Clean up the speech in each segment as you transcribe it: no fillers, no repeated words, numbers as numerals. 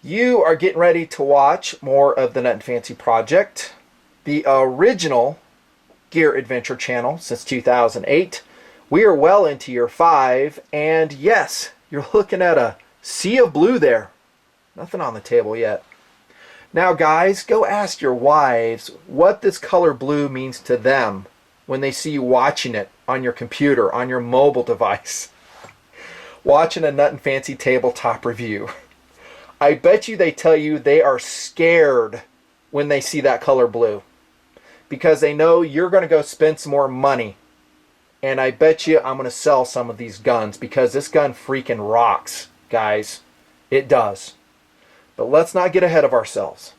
You are getting ready to watch more of the Nutnfancy Project, the original gear adventure channel since 2008. We are well into year 5, and yes, you're looking at a sea of blue there. Nothing on the table yet. Now guys, go ask your wives what this color blue means to them when they see you watching it on your computer, on your mobile device, watching a Nutnfancy tabletop review. I bet you they tell you they are scared when they see that color blue, because they know you're going to go spend some more money. And I bet you I'm going to sell some of these guns, because this gun freaking rocks, guys. It does. But let's not get ahead of ourselves.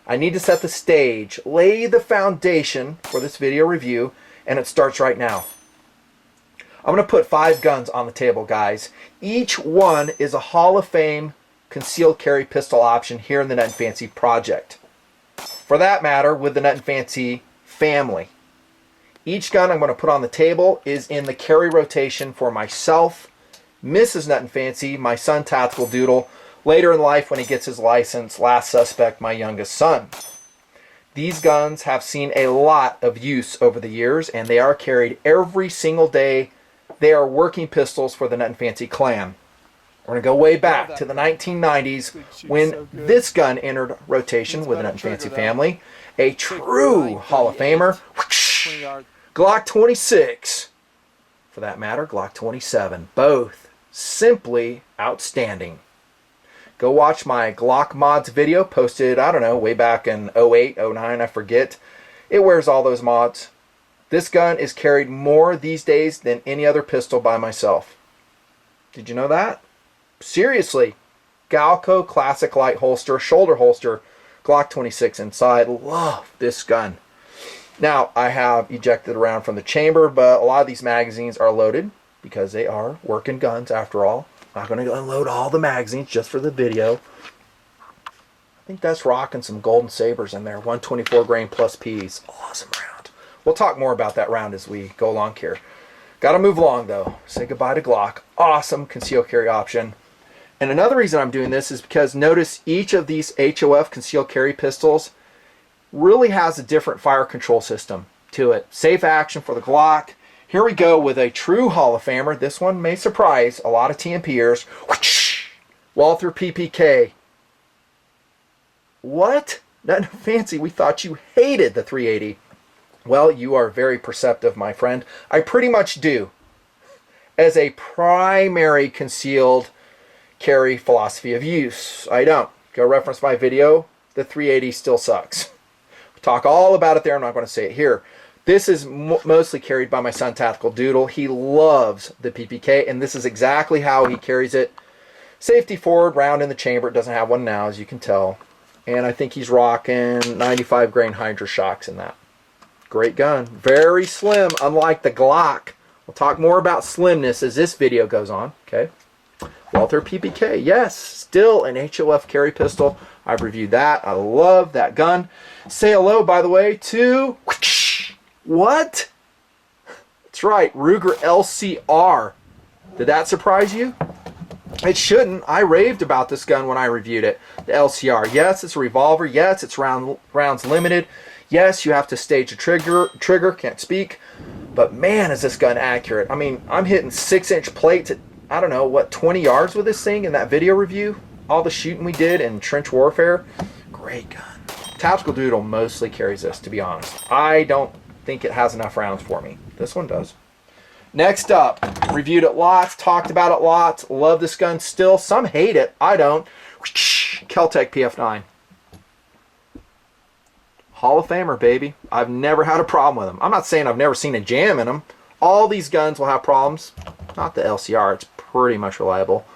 I need to set the stage, lay the foundation for this video review, and it starts right now. I'm going to put 5 guns on the table, guys. Each one is a Hall of Fame concealed carry pistol option here in the Nutnfancy Project. For that matter, with the Nutnfancy family. Each gun I'm going to put on the table is in the carry rotation for myself, Mrs. Nutnfancy, my son Tactical Doodle, later in life when he gets his license, last suspect, my youngest son. These guns have seen a lot of use over the years, and they are carried every single day. They are working pistols for the Nutnfancy clan. We're going to go way back to the 1990s when this gun entered rotation with the Nutnfancy family. A true Hall of Famer. Glock 26. For that matter, Glock 27. Both simply outstanding. Go watch my Glock mods video posted, I don't know, way back in 08, 09, I forget. It wears all those mods. This gun is carried more these days than any other pistol by myself. Did you know that? Seriously. Galco classic light holster, shoulder holster, Glock 26 inside. Love this gun. Now, I have ejected around from the chamber, but a lot of these magazines are loaded because they are working guns after all. I'm not going to unload all the magazines just for the video. I think that's rocking some golden sabers in there. 124 grain plus Ps. Awesome round. We'll talk more about that round as we go along here. Got to move along though. Say goodbye to Glock. Awesome concealed carry option. And another reason I'm doing this is because notice each of these HOF concealed carry pistols really has a different fire control system to it. Safe action for the Glock. Here we go with a true Hall of Famer. This one may surprise a lot of TMPers. Walther PPK. What? Nutnfancy, we thought you hated the 380. Well, you are very perceptive, my friend. I pretty much do. As a primary concealed carry philosophy of use, I don't. Go reference my video. The 380 still sucks. We talk all about it there. I'm not going to say it here. This is mostly carried by my son Tactical Doodle. He loves the PPK, and this is exactly how he carries it. Safety forward, round in the chamber. It doesn't have one now, as you can tell. And I think he's rocking 95 grain Hydra shocks in that. Great gun. Very slim, unlike the Glock. We'll talk more about slimness as this video goes on. Okay. Walther PPK. Yes, still an HOF carry pistol. I've reviewed that. I love that gun. Say hello, by the way, to... What? That's right, Ruger LCR. Did that surprise you? It shouldn't. I raved about this gun when I reviewed it. The LCR. Yes, it's a revolver. Yes, it's rounds limited. Yes, you have to stage a trigger. Can't speak. But man, is this gun accurate. I mean, I'm hitting 6-inch plates at, I don't know, what, 20 yards with this thing in that video review. All the shooting we did in trench warfare. Great gun. Tactical Doodle mostly carries this, to be honest. I don't think it has enough rounds for me. This one does. Next up, reviewed it lots, talked about it lots, love this gun still. Some hate it, I don't. Keltec PF9. Hall of Famer, baby. I've never had a problem with them. I'm not saying I've never seen a jam in them. All these guns will have problems. Not the LCR, it's pretty much reliable.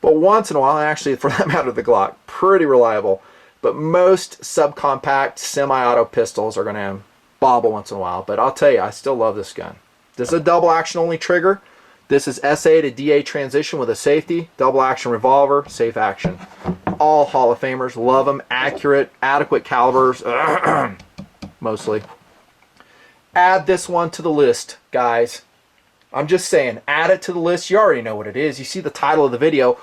But once in a while, actually for that matter the Glock, pretty reliable. But most subcompact semi-auto pistols are going to bobble once in a while. But I'll tell you, I still love this gun. This is a double action only trigger. This is SA to DA transition with a safety. Double action revolver, safe action. All Hall of Famers. Love them. Accurate, adequate calibers. Mostly. Add this one to the list, guys. I'm just saying, add it to the list. You already know what it is. You see the title of the video.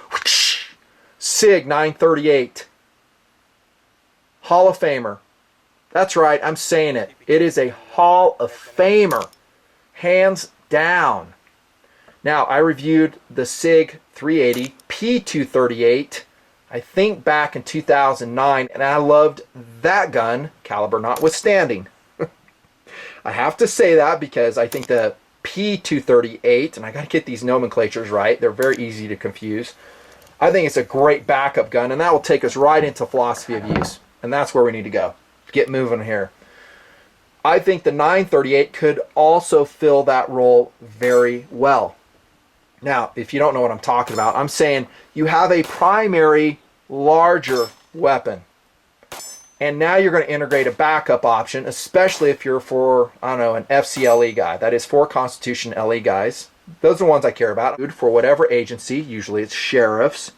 Sig 938. Hall of Famer. That's right, I'm saying it. It is a Hall of Famer. Hands down. Now, I reviewed the Sig 380 P238, I think back in 2009, and I loved that gun, caliber notwithstanding. I have to say that because I think the P238, and I got to get these nomenclatures right, they're very easy to confuse. I think it's a great backup gun, and that will take us right into philosophy of use, and that's where we need to go. Get moving here. I think the 938 could also fill that role very well. Now, if you don't know what I'm talking about, I'm saying you have a primary larger weapon. And now you're going to integrate a backup option, especially if you're for, I don't know, an FCLE guy. That is for Constitution LE guys. Those are the ones I care about. For whatever agency, usually it's sheriffs.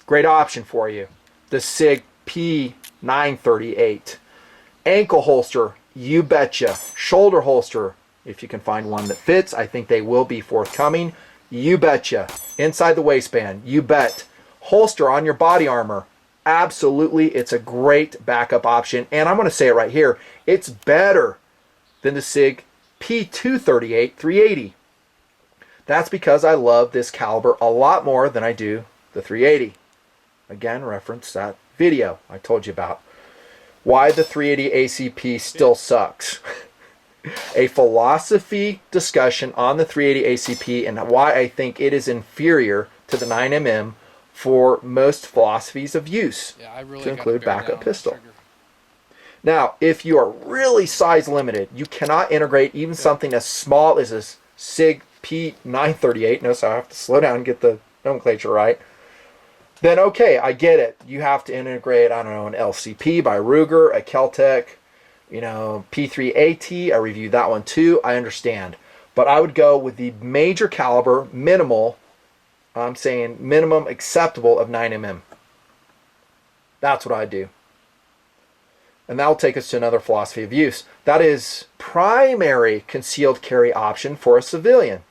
Great option for you. The Sig P938. Ankle holster, you betcha. Shoulder holster, if you can find one that fits. I think they will be forthcoming. You betcha. Inside the waistband, you bet. Holster on your body armor. Absolutely, it's a great backup option. And I'm going to say it right here. It's better than the Sig P238 380. That's because I love this caliber a lot more than I do the 380. Again, reference that video I told you about. Why the 380 ACP still sucks. A philosophy discussion on the 380 ACP and why I think it is inferior to the 9mm for most philosophies of use, to include backup pistol. Now, if you are really size limited, you cannot integrate even something as small as a Sig P938. Notice I have to slow down and get the nomenclature right. Then okay, I get it. You have to integrate, I don't know, an LCP by Ruger, a Keltec, you know, P3AT. I reviewed that one too. I understand. But I would go with the major caliber, minimal, I'm saying minimum acceptable of 9mm. That's what I do. And that will take us to another philosophy of use. That is primary concealed carry option for a civilian.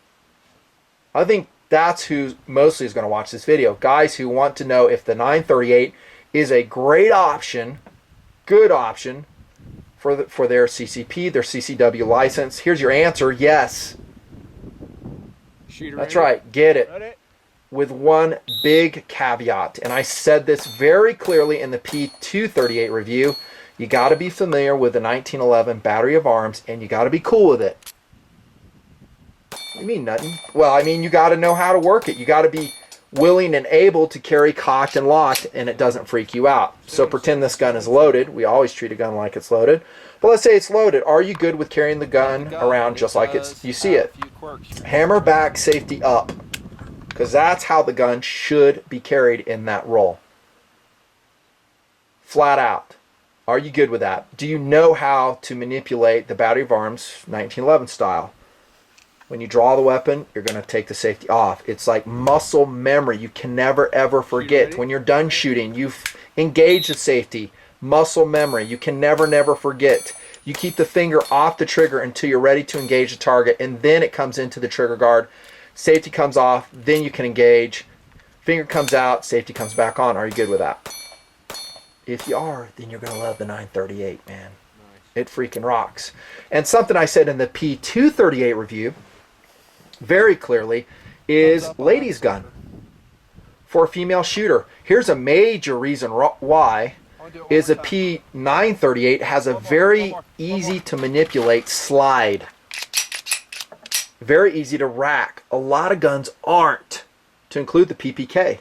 I think that's who mostly is going to watch this video. Guys who want to know if the 938 is a great option, good option for their CCP, their CCW license. Here's your answer: yes. That's right. Get it. With one big caveat, and I said this very clearly in the P238 review. You got to be familiar with the 1911 battery of arms, and you got to be cool with it. What do you mean nothing? Well, I mean you got to know how to work it. You got to be willing and able to carry cocked and locked, and it doesn't freak you out. So pretend this gun is loaded. We always treat a gun like it's loaded. But let's say it's loaded. Are you good with carrying the gun around just like you see it? Hammer back, safety up. Because that's how the gun should be carried in that role. Flat out. Are you good with that? Do you know how to manipulate the battery of arms 1911 style? When you draw the weapon, you're going to take the safety off. It's like muscle memory. You can never ever forget. When you're done shooting, you've engaged the safety. Muscle memory. You can never forget. You keep the finger off the trigger until you're ready to engage the target, and then it comes into the trigger guard. Safety comes off, then you can engage. Finger comes out, safety comes back on. Are you good with that? If you are, then you're going to love the 938, man. Nice. It freaking rocks. And something I said in the P238 review, very clearly, is ladies' gun for a female shooter. Here's a major reason why is a P938 has a very easy to manipulate slide. Very easy to rack. A lot of guns aren't, to include the PPK.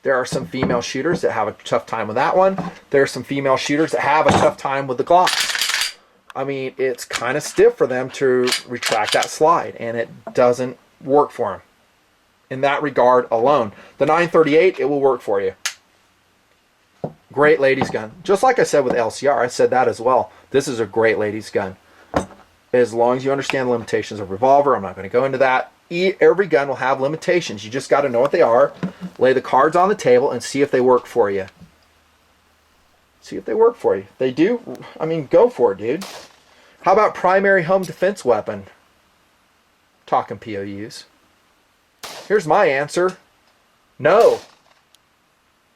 There are some female shooters that have a tough time with that one. There are some female shooters that have a tough time with the Glock. I mean, it's kind of stiff for them to retract that slide, and it doesn't work for them. In that regard alone. The 938, it will work for you. Great ladies gun. Just like I said with LCR, I said that as well. This is a great ladies gun. As long as you understand the limitations of revolver, I'm not going to go into that. Every gun will have limitations. You just got to know what they are, lay the cards on the table, and see if they work for you. See if they work for you. If they do, I mean, go for it, dude. How about primary home defense weapon? Talking POUs. Here's my answer. No.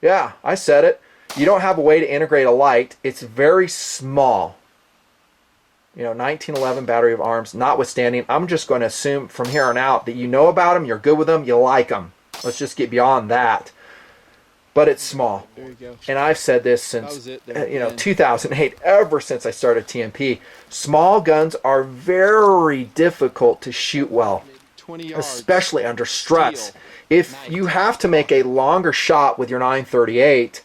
Yeah, I said it. You don't have a way to integrate a light. It's very small. You know, 1911 battery of arms, notwithstanding. I'm just going to assume from here on out that you know about them, you're good with them, you like them. Let's just get beyond that. But it's small. There you go. And I've said this since 2008, ever since I started TMP. Small guns are very difficult to shoot well, 20 yards, especially under stress. steel, If nice. you have to make a longer shot with your 938,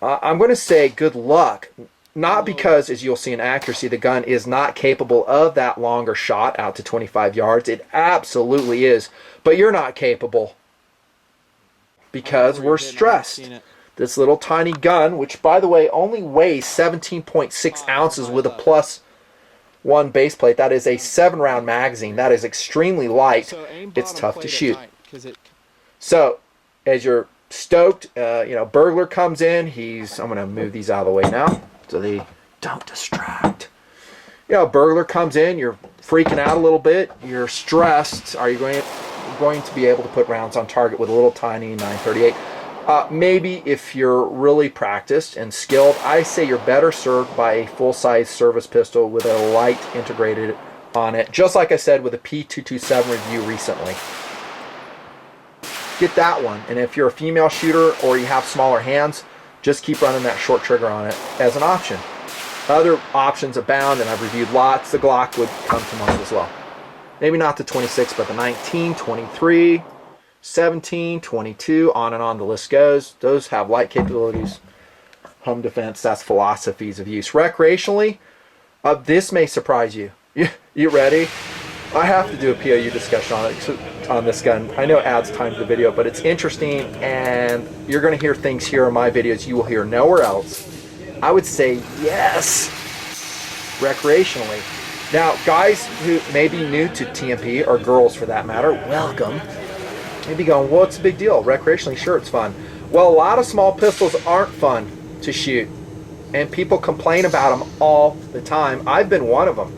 I'm going to say good luck. Not because, as you'll see in accuracy, the gun is not capable of that longer shot out to 25 yards. It absolutely is. But you're not capable because we're stressed. This little tiny gun, which by the way only weighs 17.6 ounces with a +1 base plate. That is a 7-round magazine. That is extremely light. It's tough to shoot. So as you're stoked, you know, burglar comes in. I'm going to move these out of the way now so they don't distract. You know, burglar comes in. You're freaking out a little bit. You're stressed. Are you going to be able to put rounds on target with a little tiny 938? Maybe if you're really practiced and skilled. I say you're better served by a full-size service pistol with a light integrated on it, just like I said with a P227 review recently. Get that one, and if you're a female shooter or you have smaller hands, just keep running that short trigger on it as an option. Other options abound, and I've reviewed lots. The Glock would come to mind as well. Maybe not the 26, but the 19, 23, 17, 22, on and on the list goes. Those have light capabilities. Home defense, that's philosophies of use. Recreationally, this may surprise you. You ready? I have to do a POU discussion on this gun. I know it adds time to the video, but it's interesting, and you're going to hear things here in my videos you will hear nowhere else. I would say yes, recreationally. Now, guys who may be new to TMP, or girls for that matter, welcome. Maybe going, well, it's a big deal. Recreationally, sure, it's fun. Well, a lot of small pistols aren't fun to shoot, and people complain about them all the time. I've been one of them.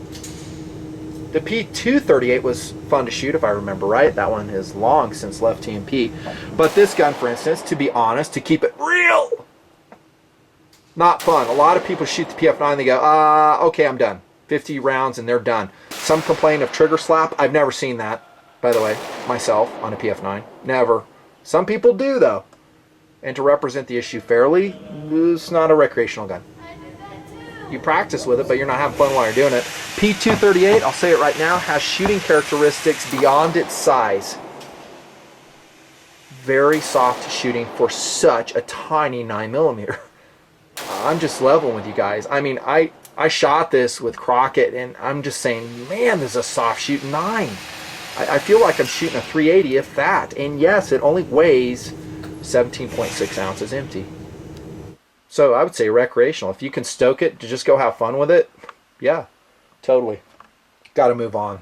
The P938 was fun to shoot, if I remember right. That one has long since left TMP. But this gun, for instance, to be honest, to keep it real, not fun. A lot of people shoot the PF9, they go, okay, I'm done. 50 rounds and they're done. Some complain of trigger slap. I've never seen that, by the way, myself, on a PF9. Never. Some people do, though. And to represent the issue fairly, it's not a recreational gun. You practice with it, but you're not having fun while you're doing it. P938, I'll say it right now, has shooting characteristics beyond its size. Very soft shooting for such a tiny 9mm. I'm just leveling with you guys. I mean, I shot this with Crockett, and I'm just saying, man, this is a soft shoot 9. I feel like I'm shooting a 380, if that. And yes, it only weighs 17.6 ounces empty. So I would say recreational. If you can stoke it to just go have fun with it, yeah, totally. Got to move on.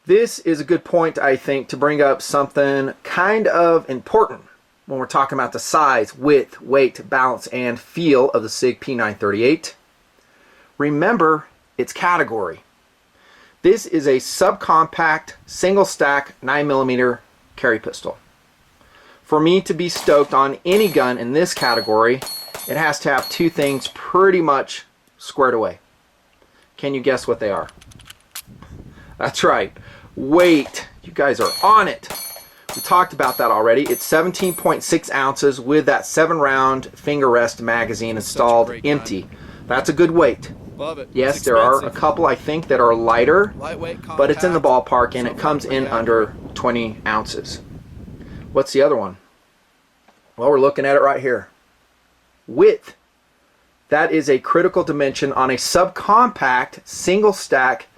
This is a good point, I think, to bring up something kind of important when we're talking about the size, width, weight, balance, and feel of the Sig P938. Remember its category. This is a subcompact, single stack 9mm carry pistol. For me to be stoked on any gun in this category, it has to have two things pretty much squared away. Can you guess what they are? That's right, weight. You guys are on it. We talked about that already. It's 17.6 ounces with that 7-round finger rest magazine installed empty. That's a good weight. Love it. Yes, there are a couple I think that are lighter, but it's in the ballpark, and it comes in under 20 ounces. What's the other one? Well, we're looking at it right here. Width. That is a critical dimension on a subcompact single stack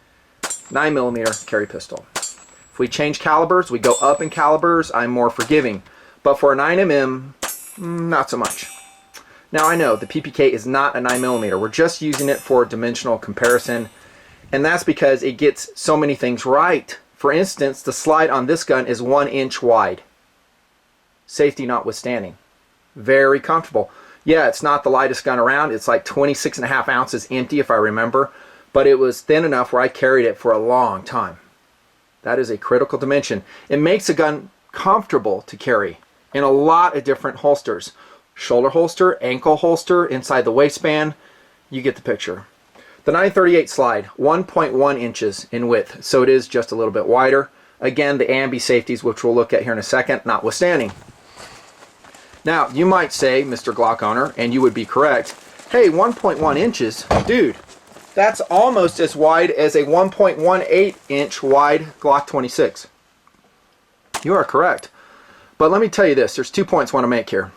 9mm carry pistol. If we change calibers, we go up in calibers, I'm more forgiving. But for a 9mm, not so much. Now I know the PPK is not a 9mm. We're just using it for dimensional comparison, and that's because it gets so many things right. For instance, the slide on this gun is 1 inch wide. Safety notwithstanding. Very comfortable. Yeah, it's not the lightest gun around. It's like 26.5 ounces empty, if I remember. But it was thin enough where I carried it for a long time. That is a critical dimension. It makes a gun comfortable to carry in a lot of different holsters. shoulder holster, ankle holster, inside the waistband. You get the picture. The 938 slide, 1.1 inches in width, so it is just a little bit wider. Again, the ambi safeties, which we'll look at here in a second, notwithstanding. Now, you might say, Mr. Glock owner, and you would be correct, hey, 1.1 inches, dude, that's almost as wide as a 1.18 inch wide Glock 26. You are correct. But let me tell you this, there's 2 points I want to make here.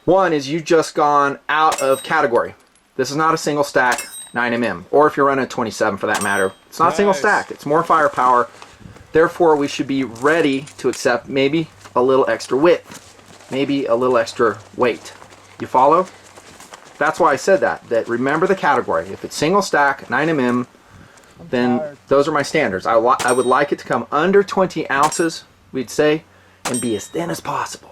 One is you've just gone out of category. This is not a single stack 9mm, or if you're running a 27 for that matter. It's not a single stack, it's more firepower. Therefore, we should be ready to accept maybe a little extra width, maybe a little extra weight. You follow? That's why I said that remember the category. If it's single stack 9mm, then those are my standards. I would like it to come under 20 ounces, we'd say, and be as thin as possible.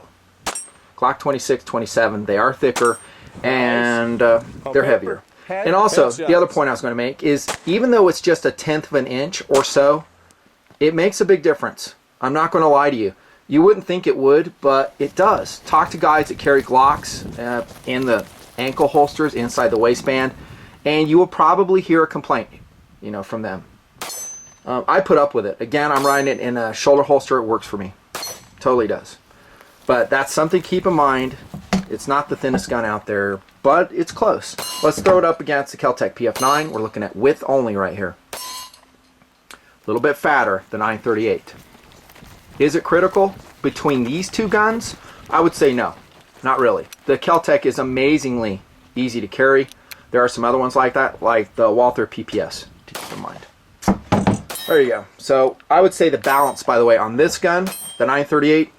Glock 26, 27, they are thicker, and they're heavier. And also, the other point I was going to make is, even though it's just 1/10 of an inch or so, it makes a big difference. I'm not going to lie to you. You wouldn't think it would, but it does. Talk to guys that carry Glocks in the ankle holsters inside the waistband, and you will probably hear a complaint, from them. I put up with it. Again, I'm riding it in a shoulder holster. It works for me. Totally does. But that's something to keep in mind. It's not the thinnest gun out there, but it's close. Let's throw it up against the Kel-Tec PF9. We're looking at width only right here. A little bit fatter than 938. Is it critical between these two guns? I would say no, not really. The Kel-Tec is amazingly easy to carry. There are some other ones like that, like the Walther PPS, to keep in mind. There you go. So I would say the balance, by the way, on this gun, the 938,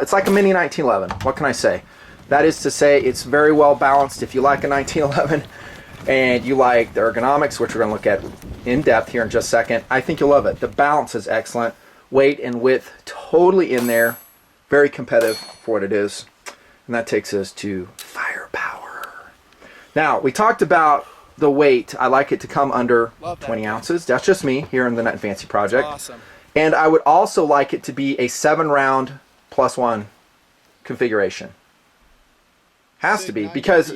it's like a mini 1911. What can I say? That is to say, it's very well balanced. If you like a 1911 and you like the ergonomics, which we're going to look at in depth here in just a second, I think you'll love it. The balance is excellent. Weight and width totally in there. Very competitive for what it is. And that takes us to firepower. Now, we talked about the weight. I like it to come under 20 ounces. That's just me here in the Nutnfancy project. Awesome. And I would also like it to be a 7-round +1 configuration. Has to be, because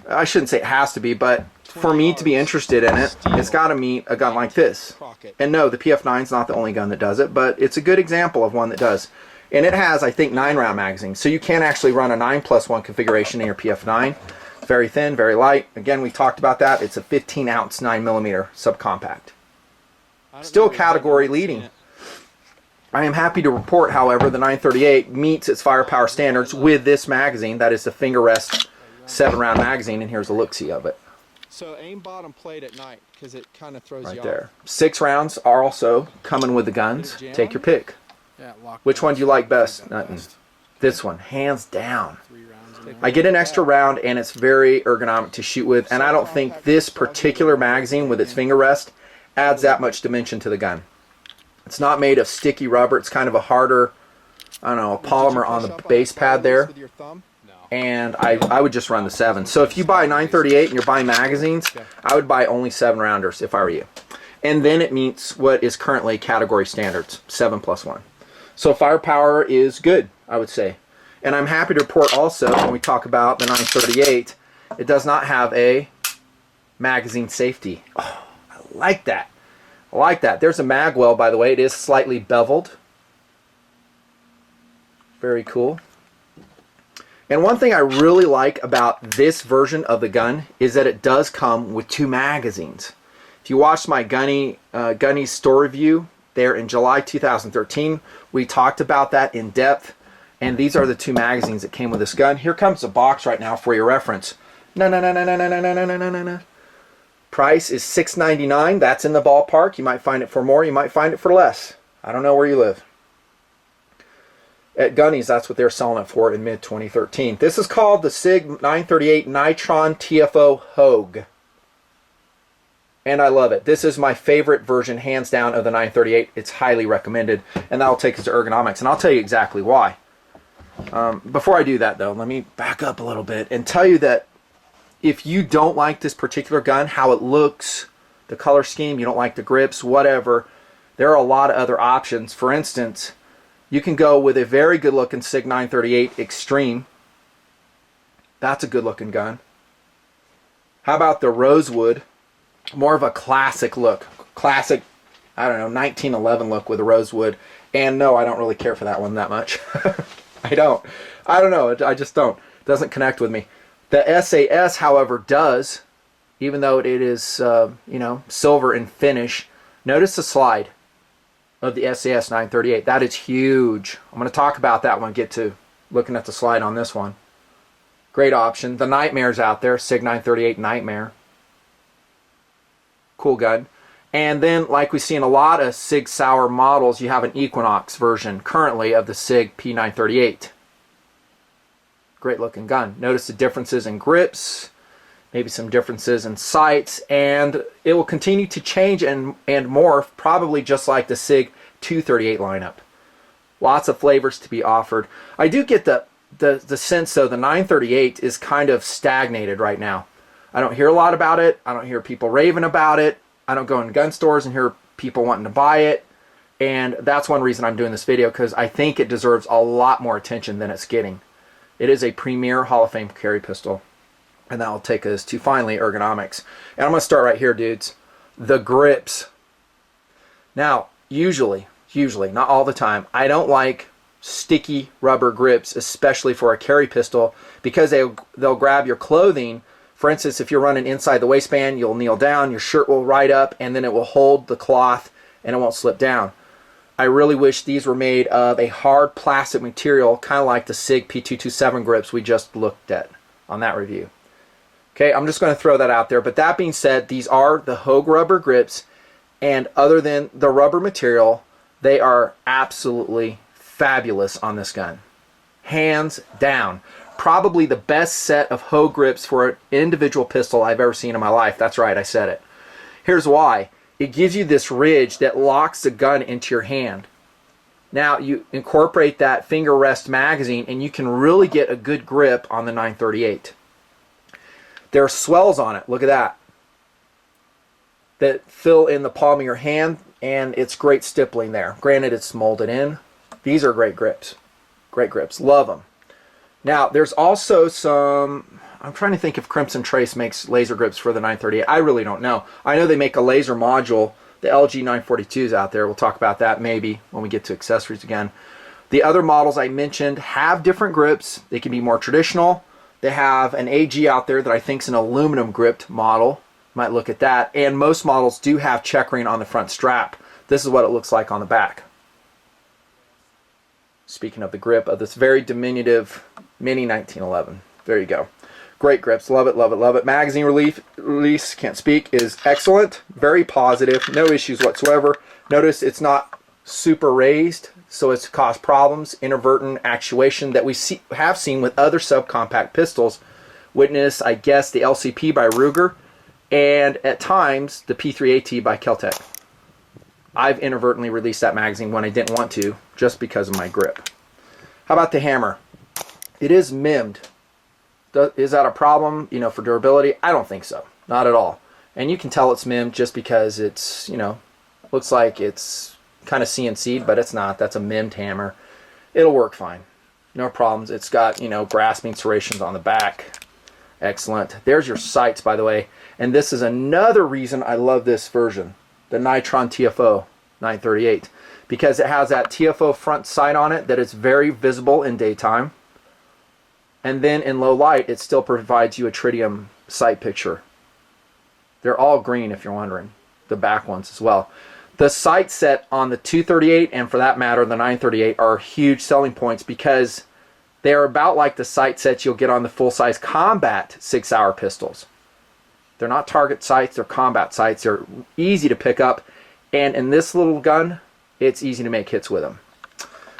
I shouldn't say it has to be, but for me to be interested in it, it's got to meet a gun like this. And no, the PF9 is not the only gun that does it, but it's a good example of one that does. And it has, I think, 9-round magazines, so you can actually run a 9+1 configuration in your PF9. It's very thin, very light. Again, we talked about that. It's a 15-ounce 9mm subcompact. Still category leading. I am happy to report, however, the 938 meets its firepower standards with this magazine. That is the finger rest 7-round magazine, and here's a look-see of it. So aim bottom plate at night, because it kind of throws you right there. 6 rounds are also coming with the guns. Take your pick. Which one do you like best, Nutton? This one, hands down. I get an extra round, and it's very ergonomic to shoot with, and I don't think this particular magazine with its finger rest adds that much dimension to the gun. It's not made of sticky rubber. It's kind of a harder, I don't know, a polymer on the base pad there. And I would just run the 7. So if you buy 938 and you're buying magazines, I would buy only 7-rounders if I were you. And then it meets what is currently category standards, 7+1. So firepower is good, I would say. And I'm happy to report also, when we talk about the 938, it does not have a magazine safety. Oh, I like that. I like that. There's a mag well, by the way. It is slightly beveled. Very cool. And one thing I really like about this version of the gun is that it does come with 2 magazines. If you watched my Gunny's store review there in July 2013, we talked about that in depth. And these are the 2 magazines that came with this gun. Here comes the box right now for your reference. No. Price is $6.99. That's in the ballpark. You might find it for more. You might find it for less. I don't know where you live. At Gunny's, that's what they're selling it for in mid-2013. This is called the Sig 938 Nitron TFO Hogue. And I love it. This is my favorite version, hands down, of the 938. It's highly recommended. And that'll take us to ergonomics. And I'll tell you exactly why. Before I do that, though, let me back up a little bit and tell you that if you don't like this particular gun, how it looks, the color scheme, you don't like the grips, whatever, there are a lot of other options. For instance, you can go with a very good looking Sig 938 Extreme That's a good looking gun. How about the rosewood? More of a classic look. Classic, I don't know, 1911 look with a rosewood. And no, I don't really care for that one that much. I don't. I don't know. I just don't. It doesn't connect with me. The SAS, however, does, even though it is, you know, silver in finish. Notice the slide of the SAS 938. That is huge. I'm going to talk about that when I get to looking at the slide on this one. Great option. The Nightmare's out there. Sig 938 Nightmare. Cool gun. And then, like we see in a lot of Sig Sauer models, you have an Equinox version currently of the Sig P938. Great looking gun. Notice the differences in grips, maybe some differences in sights, and it will continue to change and morph, probably just like the Sig 238 lineup. Lots of flavors to be offered. I do get the sense, though, the 938 is kind of stagnated right now. I don't hear a lot about it. I don't hear people raving about it. I don't go in gun stores and hear people wanting to buy it. And that's one reason I'm doing this video, because I think it deserves a lot more attention than it's getting. It is a premier Hall of Fame carry pistol. And that will take us to, finally, ergonomics. And I'm going to start right here, dudes. The grips. Now, usually, not all the time, I don't like sticky rubber grips, especially for a carry pistol, because they'll grab your clothing. For instance, if you're running inside the waistband, you'll kneel down, your shirt will ride up, and then it will hold the cloth and it won't slip down. I really wish these were made of a hard plastic material, kind of like the Sig P227 grips we just looked at on that review. Okay, I'm just going to throw that out there. But that being said, these are the Hogue rubber grips, and other than the rubber material, they are absolutely fabulous on this gun. Hands down. Probably the best set of Hogue grips for an individual pistol I've ever seen in my life. That's right, I said it. Here's why. It gives you this ridge that locks the gun into your hand. Now you incorporate that finger rest magazine and you can really get a good grip on the 938. There are swells on it, look at that, that fill in the palm of your hand, and it's great stippling there. Granted, it's molded in. These are great grips. Great grips. Love them. Now, there's also some, I'm trying to think if Crimson Trace makes laser grips for the 938. I really don't know. I know they make a laser module. The LG 942s out there. We'll talk about that maybe when we get to accessories again. The other models I mentioned have different grips. They can be more traditional. They have an AG out there that I think is an aluminum gripped model. Might look at that. And most models do have checkering on the front strap. This is what it looks like on the back. Speaking of the grip of this very diminutive Mini 1911. There you go. Great grips. Love it, love it, love it. Magazine release, can't speak, is excellent. Very positive. No issues whatsoever. Notice it's not super raised, so it's caused problems. Inadvertent actuation that we have seen with other subcompact pistols. Witness, I guess, the LCP by Ruger, and at times the P3AT by Keltec. I've inadvertently released that magazine when I didn't want to, just because of my grip. How about the hammer? It is MIM'd. Is that a problem, you know, for durability? I don't think so. Not at all. And you can tell it's MIM'd just because it's, you know, looks like it's kind of CNC'd, but it's not. That's a MIM'd hammer. It'll work fine. No problems. It's got, you know, grasping serrations on the back. Excellent. There's your sights, by the way. And this is another reason I love this version, the Nitron TFO 938, because it has that TFO front sight on it that is very visible in daytime. And then in low light, it still provides you a tritium sight picture. They're all green, if you're wondering. The back ones as well. The sight set on the 238, and for that matter, the 938, are huge selling points because they're about like the sight sets you'll get on the full-size combat Sig Sauer pistols. They're not target sights, they're combat sights. They're easy to pick up, and in this little gun, it's easy to make hits with them.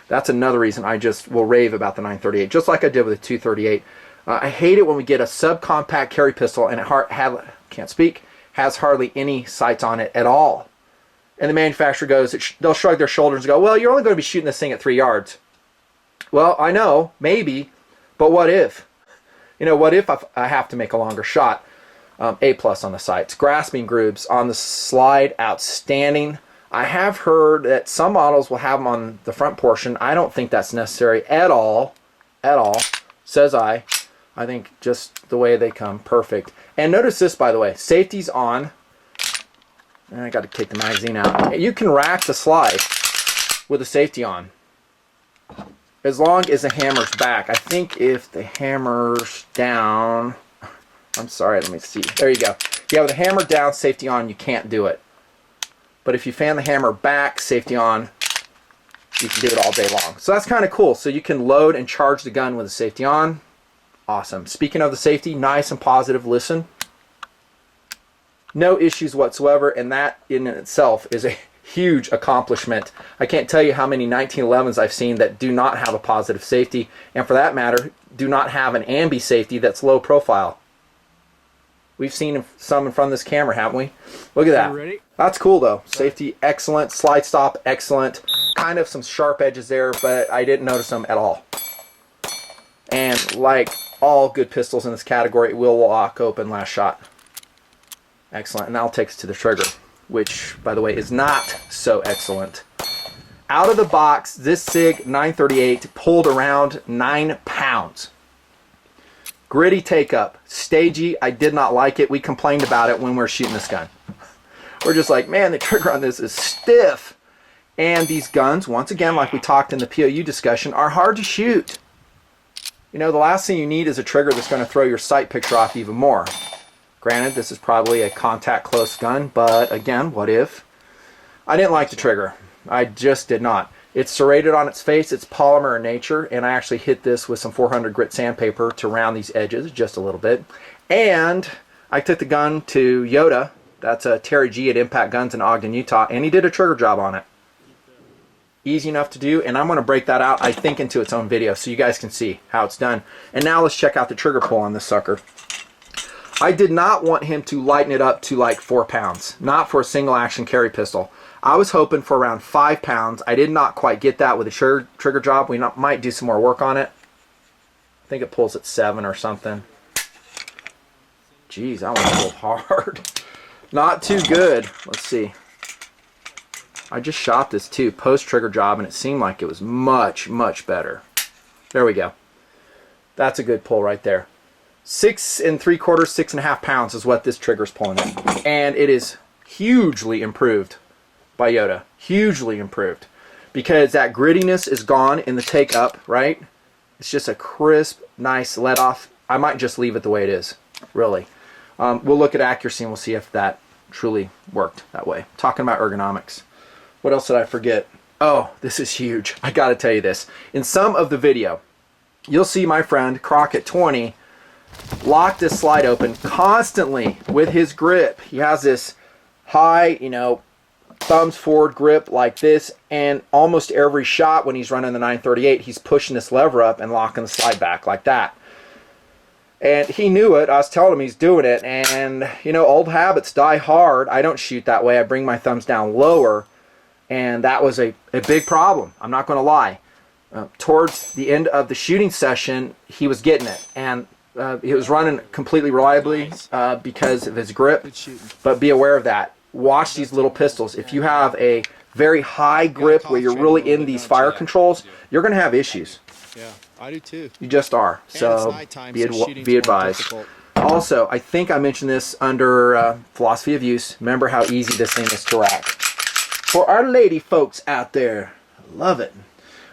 That's another reason I just will rave about the 938, just like I did with the 238. I hate it when we get a subcompact carry pistol and it has hardly any sights on it at all. And the manufacturer goes, they'll shrug their shoulders and go, well, you're only going to be shooting this thing at 3 yards. Well, I know, maybe, but what if? You know, what if I have to make a longer shot? A+ on the sights. Grasping grooves on the slide, outstanding. I have heard that some models will have them on the front portion. I don't think that's necessary at all, says I. I think just the way they come, perfect. And notice this, by the way, safety's on. And I got to take the magazine out. You can rack the slide with the safety on, as long as the hammer's back. I think if the hammer's down, I'm sorry, let me see. There you go. Yeah, with the hammer down, safety on, you can't do it. But if you fan the hammer back, safety on, you can do it all day long. So that's kind of cool. So you can load and charge the gun with the safety on. Awesome. Speaking of the safety, nice and positive. Listen. No issues whatsoever, and that in itself is a huge accomplishment. I can't tell you how many 1911s I've seen that do not have a positive safety, and for that matter, do not have an ambi safety that's low profile. We've seen some in front of this camera, haven't we? Look at that. Ready? That's cool though. Safety, excellent. Slide stop, excellent. Kind of some sharp edges there, but I didn't notice them at all. And like all good pistols in this category, it will lock open last shot. Excellent. And that'll take us to the trigger, which, by the way, is not so excellent. Out of the box, this Sig 938 pulled around 9 pounds. Gritty take-up. Stagey. I did not like it. We complained about it when we were shooting this gun. We're just like, man, the trigger on this is stiff. And these guns, once again, like we talked in the POU discussion, are hard to shoot. You know, the last thing you need is a trigger that's going to throw your sight picture off even more. Granted, this is probably a contact close gun, but again, what if? I didn't like the trigger. I just did not. It's serrated on its face. It's polymer in nature, and I actually hit this with some 400 grit sandpaper to round these edges just a little bit. And I took the gun to Yoda. That's a Terry G at Impact Guns in Ogden, Utah, and he did a trigger job on it. Easy enough to do, and I'm going to break that out, I think, into its own video so you guys can see how it's done. And now let's check out the trigger pull on this sucker. I did not want him to lighten it up to like 4 pounds, not for a single action carry pistol. I was hoping for around 5 pounds. I did not quite get that with the trigger job. We might do some more work on it. I think it pulls at 7 or something. Jeez, that one pulled hard. Not too good. Let's see. I just shot this too, post trigger job, and it seemed like it was much, much better. There we go. That's a good pull right there. 6 3/4, 6.5 pounds is what this trigger's pulling in. And it is hugely improved by Yoda. Hugely improved. Because that grittiness is gone in the take up, right? It's just a crisp, nice let off. I might just leave it the way it is, really. We'll look at accuracy and we'll see if that truly worked that way. Talking about ergonomics. What else did I forget? Oh, this is huge. I gotta tell you this. In some of the video, you'll see my friend Crockett20 lock this slide open constantly with his grip. He has this high, you know, thumbs forward grip like this, and almost every shot when he's running the 938, he's pushing this lever up and locking the slide back like that. And he knew it. I was telling him he's doing it, and you know, old habits die hard. I don't shoot that way. I bring my thumbs down lower, and that was a big problem. I'm not going to lie. Towards the end of the shooting session, he was getting it, and he was running completely reliably because of his grip. But be aware of that. Watch these little pistols. If you have a very high grip where you're really in these fire controls, you're going to have issues. Yeah, I do too. You just are. So be advised. Also, I think I mentioned this under philosophy of use. Remember how easy this thing is to rack. For our lady folks out there, love it.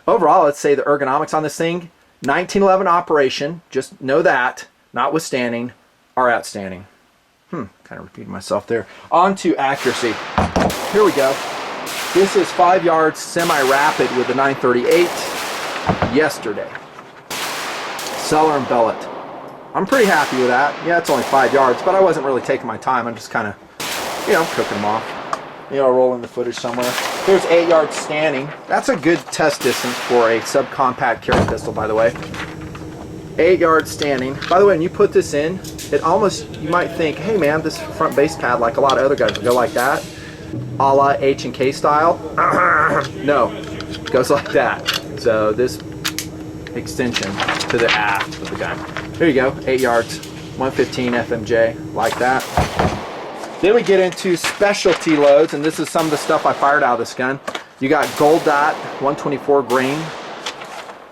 Overall, let's say the ergonomics on this thing, 1911 operation, just know that, notwithstanding, are outstanding. Kind of repeated myself there. On to accuracy. Here we go. This is 5 yards semi-rapid with the 938 yesterday. Cellar and bellet. I'm pretty happy with that. Yeah, it's only 5 yards, but I wasn't really taking my time. I'm just kind of, you know, cooking them off. You know, rolling the footage somewhere. Here's 8 yards standing. That's a good test distance for a subcompact carry pistol, by the way. 8 yards standing. By the way, when you put this in, it almost, you might think, hey man, this front base pad, like a lot of other guys, will go like that, a la H&K style. No, it goes like that. So this extension to the aft of the gun. There you go, 8 yards, 115 FMJ, like that. Then we get into specialty loads, and this is some of the stuff I fired out of this gun. You got gold dot, 124 grain.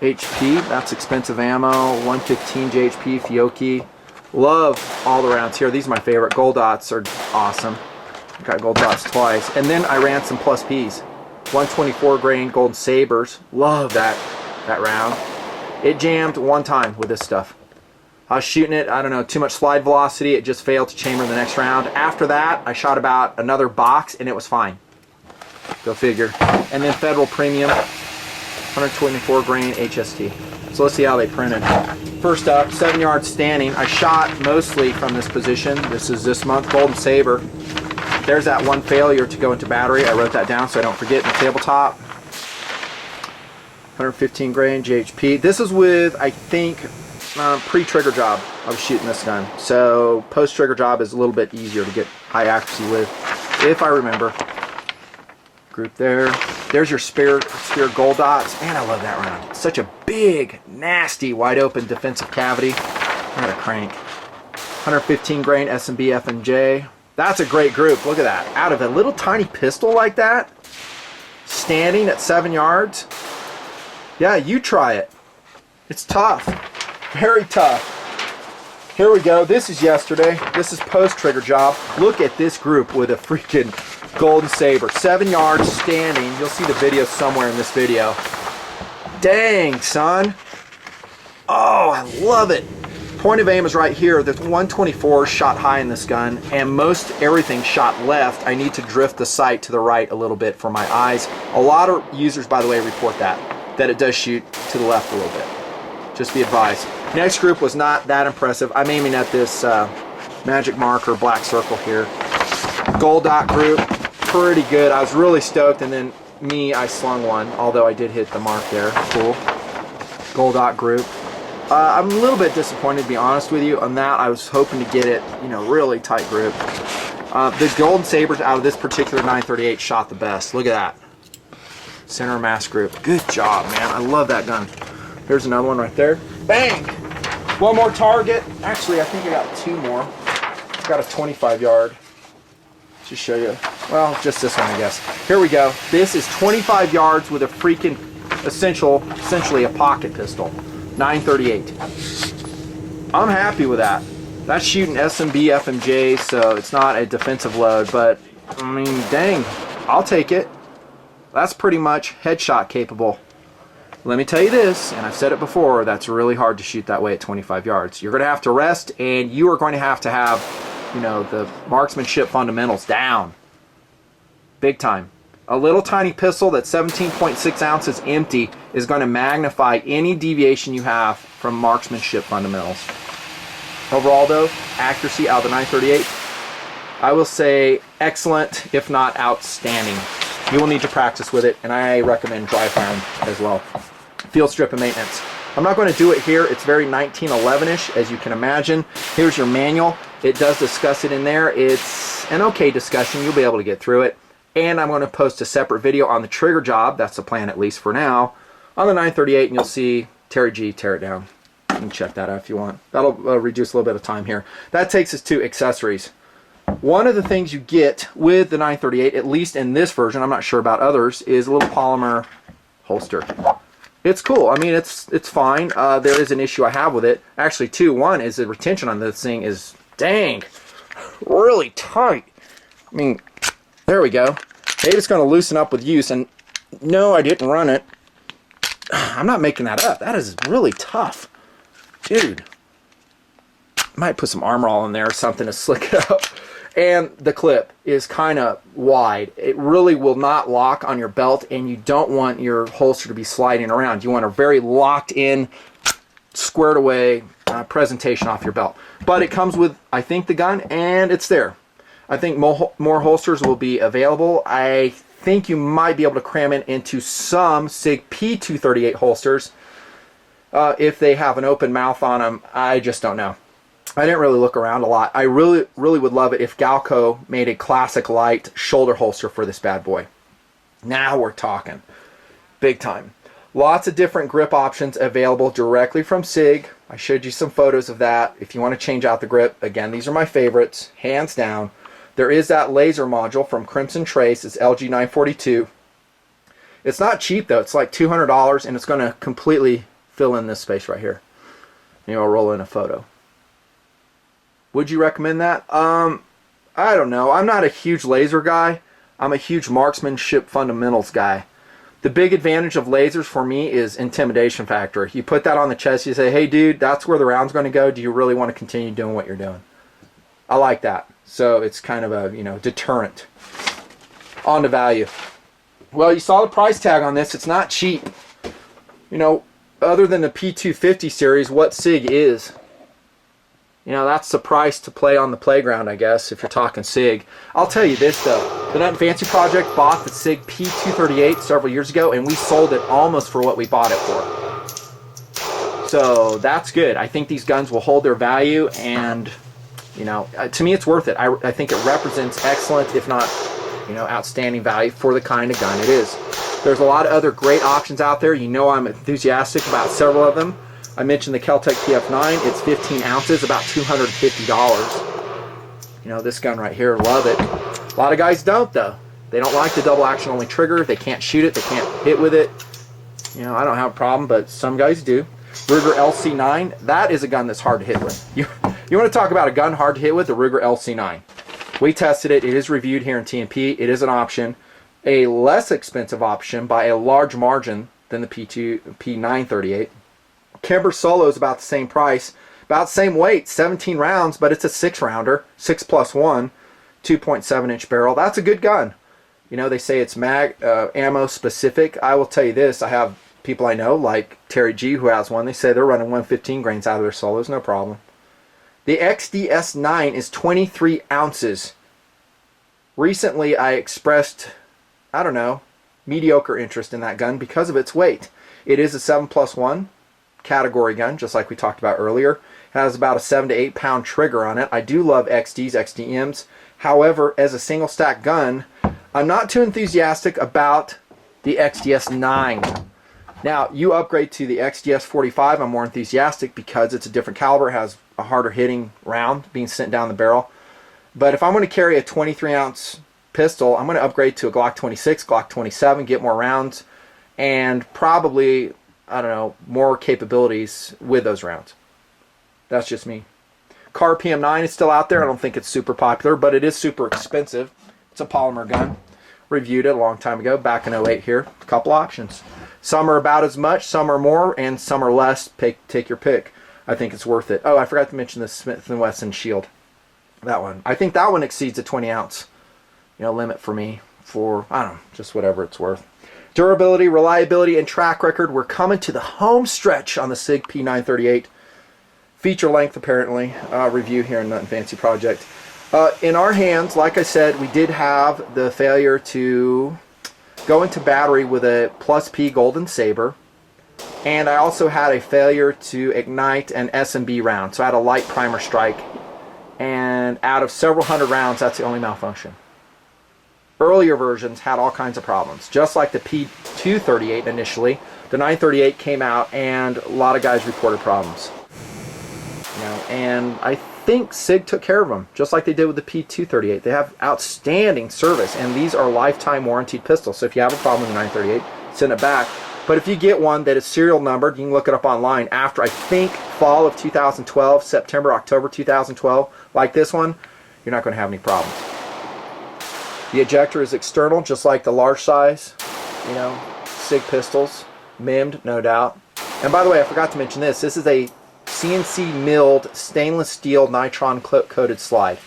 HP, that's expensive ammo. 115 JHP, Fiocchi. Love all the rounds here. These are my favorite. Gold dots are awesome. Got gold dots twice. And then I ran some plus Ps. 124 grain golden sabers. Love that round. It jammed one time with this stuff. I was shooting it, I don't know, too much slide velocity. It just failed to chamber in the next round. After that, I shot about another box and it was fine. Go figure. And then Federal Premium, 124 grain HST. So let's see how they printed. First up, 7 yards standing. I shot mostly from this position. This is this month, Golden Saber. There's that one failure to go into battery. I wrote that down so I don't forget in the tabletop. 115 grain JHP. This is with, I think, pre-trigger job. I was shooting this gun. So post-trigger job is a little bit easier to get high accuracy with, if I remember. Group there. There's your spear gold dots. Man, I love that round. Such a big, nasty, wide open defensive cavity. What a crank. 115 grain S&B F&J. That's a great group. Look at that. Out of a little tiny pistol like that, standing at 7 yards. Yeah, you try it. It's tough. Very tough. Here we go. This is yesterday. This is post-trigger job. Look at this group with a freaking Golden Saber. 7 yards standing. You'll see the video somewhere in this video. Dang, son. Oh, I love it. Point of aim is right here. There's 124 shot high in this gun, and most everything shot left. I need to drift the sight to the right a little bit for my eyes. A lot of users, by the way, report that it does shoot to the left a little bit. Just be advised. Next group was not that impressive. I'm aiming at this magic marker black circle here. Gold dot group, pretty good. I was really stoked, and then I slung one, although I did hit the mark there. Cool. Gold dot group. I'm a little bit disappointed, to be honest with you, on that. I was hoping to get it, really tight group. The Golden Sabers out of this particular 938 shot the best. Look at that. Center mass group. Good job, man. I love that gun. There's another one right there. Bang! One more target. Actually, I think I got two more. I got a 25 yard. Just show you. Well, just this one, I guess. Here we go. This is 25 yards with a freaking essentially a pocket pistol. 938. I'm happy with that. That's shooting S&B FMJ, so it's not a defensive load, but I mean, dang, I'll take it. That's pretty much headshot capable. Let me tell you this, and I've said it before, that's really hard to shoot that way at 25 yards. You're going to have to rest, and you are going to have, the marksmanship fundamentals down. Big time. A little tiny pistol that's 17.6 ounces empty is going to magnify any deviation you have from marksmanship fundamentals. Overall though, accuracy out of the 938, I will say excellent, if not outstanding. You will need to practice with it, and I recommend dry firing as well. Field strip and maintenance. I'm not going to do it here. It's very 1911-ish, as you can imagine. Here's your manual. It does discuss it in there. It's an okay discussion. You'll be able to get through it. And I'm going to post a separate video on the trigger job. That's the plan, at least for now, on the 938, and you'll see Terry G tear it down. You can check that out if you want. That'll reduce a little bit of time here. That takes us to accessories. One of the things you get with the 938, at least in this version, I'm not sure about others, is a little polymer holster. It's cool. I mean, it's fine. There is an issue I have with it. Actually, two. One is the retention on this thing is, dang, really tight. I mean, there we go. Maybe it's going to loosen up with use, and no, I didn't run it. I'm not making that up. That is really tough. Dude. Might put some Armor All in there or something to slick it up. And the clip is kind of wide. It really will not lock on your belt, and you don't want your holster to be sliding around. You want a very locked in, squared away presentation off your belt. But it comes with, I think, the gun, and it's there. I think more holsters will be available. I think you might be able to cram it into some Sig P938 holsters if they have an open mouth on them. I just don't know. I didn't really look around a lot. I really would love it if Galco made a classic light shoulder holster for this bad boy. Now we're talking. Big time. Lots of different grip options available directly from Sig. I showed you some photos of that. If you want to change out the grip, again, these are my favorites, hands down. There is that laser module from Crimson Trace. It's LG942. It's not cheap though. It's like $200, and it's going to completely fill in this space right here. Maybe I'll roll in a photo. Would you recommend that? I don't know. I'm not a huge laser guy. I'm a huge marksmanship fundamentals guy. The big advantage of lasers for me is intimidation factor. You put that on the chest, you say, hey dude, that's where the round's going to go. Do you really want to continue doing what you're doing? I like that. So it's kind of a, you know, deterrent. On to value. Well, you saw the price tag on this. It's not cheap. You know, other than the P250 series, what Sig is. You know, that's the price to play on the playground, I guess, if you're talking Sig. I'll tell you this, though. The Nutnfancy Project bought the Sig P938 several years ago, and we sold it almost for what we bought it for. So that's good. I think these guns will hold their value, and, you know, to me it's worth it. I think it represents excellent, if not, you know, outstanding value for the kind of gun it is. There's a lot of other great options out there. You know I'm enthusiastic about several of them. I mentioned the Kel-Tec PF9. It's 15 ounces, about $250. You know, this gun right here, love it. A lot of guys don't, though. They don't like the double action only trigger. They can't shoot it. They can't hit with it. You know, I don't have a problem, but some guys do. Ruger LC9, that is a gun that's hard to hit with. You want to talk about a gun hard to hit with? The Ruger LC9. We tested it. It is reviewed here in TNP. It is an option. A less expensive option by a large margin than the P938. Kimber Solo is about the same price, about the same weight, 17 rounds, but it's a 6-rounder, 6+1, 2.7-inch barrel. That's a good gun. You know, they say it's ammo specific. I will tell you this, I have people I know, like Terry G, who has one. They say they're running 115 grains out of their Solos, no problem. The XDS9 is 23 ounces. Recently, I expressed, I don't know, mediocre interest in that gun because of its weight. It is a 7+1 category gun, just like we talked about earlier. It has about a 7 to 8 pound trigger on it. I do love XDs, XDMs. However, as a single stack gun, I'm not too enthusiastic about the XDS9. Now, you upgrade to the XDS45, I'm more enthusiastic because it's a different caliber, has a harder hitting round being sent down the barrel. But if I'm going to carry a 23 ounce pistol, I'm going to upgrade to a Glock 26, Glock 27, get more rounds, and probably, I don't know, more capabilities with those rounds. That's just me. Car PM9 is still out there. I don't think it's super popular, but it is super expensive. It's a polymer gun. Reviewed it a long time ago, back in 08 here. A couple options. Some are about as much, some are more, and some are less. Take your pick. I think it's worth it. Oh, I forgot to mention the Smith & Wesson Shield. That one. I think that one exceeds a 20 ounce, you know, limit for me for, I don't know, just whatever it's worth. Durability, reliability, and track record. We're coming to the home stretch on the Sig P938. Feature length, apparently. Review here in Nutnfancy Project. In our hands, like I said, we did have the failure to go into battery with a plus P Golden Saber. And I also had a failure to ignite an SMB round. So I had a light primer strike. And out of several hundred rounds, that's the only malfunction. Earlier versions had all kinds of problems. Just like the P238 initially, the 938 came out and a lot of guys reported problems. You know, and I think Sig took care of them, just like they did with the P238. They have outstanding service, and these are lifetime warranted pistols. So if you have a problem with the 938, send it back. But if you get one that is serial numbered, you can look it up online after, I think, fall of 2012, September, October 2012, like this one, you're not going to have any problems. The ejector is external, just like the large size, you know, Sig pistols, MIM'd, no doubt. And by the way, I forgot to mention this. This is a CNC milled stainless steel nitron coated slide.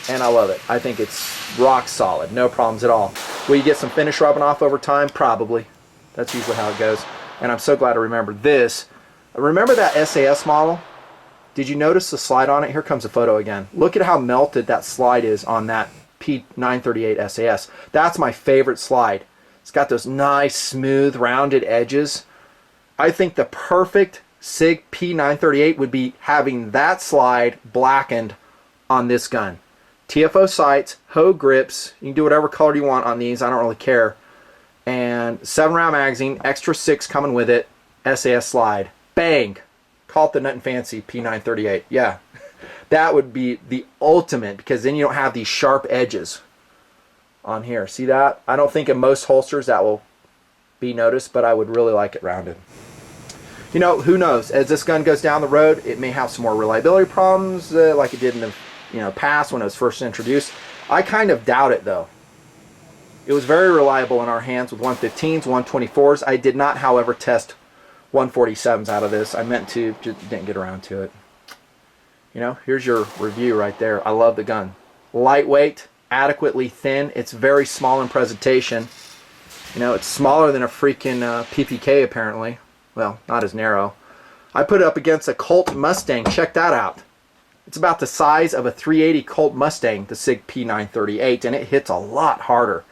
And I love it. I think it's rock solid, no problems at all. Will you get some finish rubbing off over time? Probably. That's usually how it goes. And I'm so glad I remembered this. Remember that SAS model? Did you notice the slide on it? Here comes a photo again. Look at how melted that slide is on that P938 SAS. That's my favorite slide. It's got those nice, smooth, rounded edges. I think the perfect Sig P938 would be having that slide blackened on this gun. TFO sights, Hoe grips, you can do whatever color you want on these, I don't really care. And 7-round magazine, extra 6 coming with it, SAS slide. Bang! Call it the Nutnfancy P938. Yeah, that would be the ultimate, because then you don't have these sharp edges on here. See that? I don't think in most holsters that will be noticed, but I would really like it rounded. you know, who knows? As this gun goes down the road, it may have some more reliability problems like it did in the past when it was first introduced. I kind of doubt it though. It was very reliable in our hands with 115s, 124s. I did not, however, test 147s out of this. I meant to, just didn't get around to it. You know, here's your review right there. I love the gun. Lightweight, adequately thin. It's very small in presentation. You know, it's smaller than a freaking PPK apparently. Well, not as narrow. I put it up against a Colt Mustang. Check that out. It's about the size of a 380 Colt Mustang, the Sig P938, and it hits a lot harder.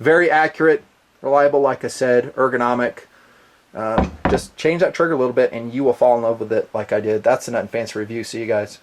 Very accurate, reliable, like I said, ergonomic. Just change that trigger a little bit and you will fall in love with it like I did. That's the Nutnfancy review. See you guys.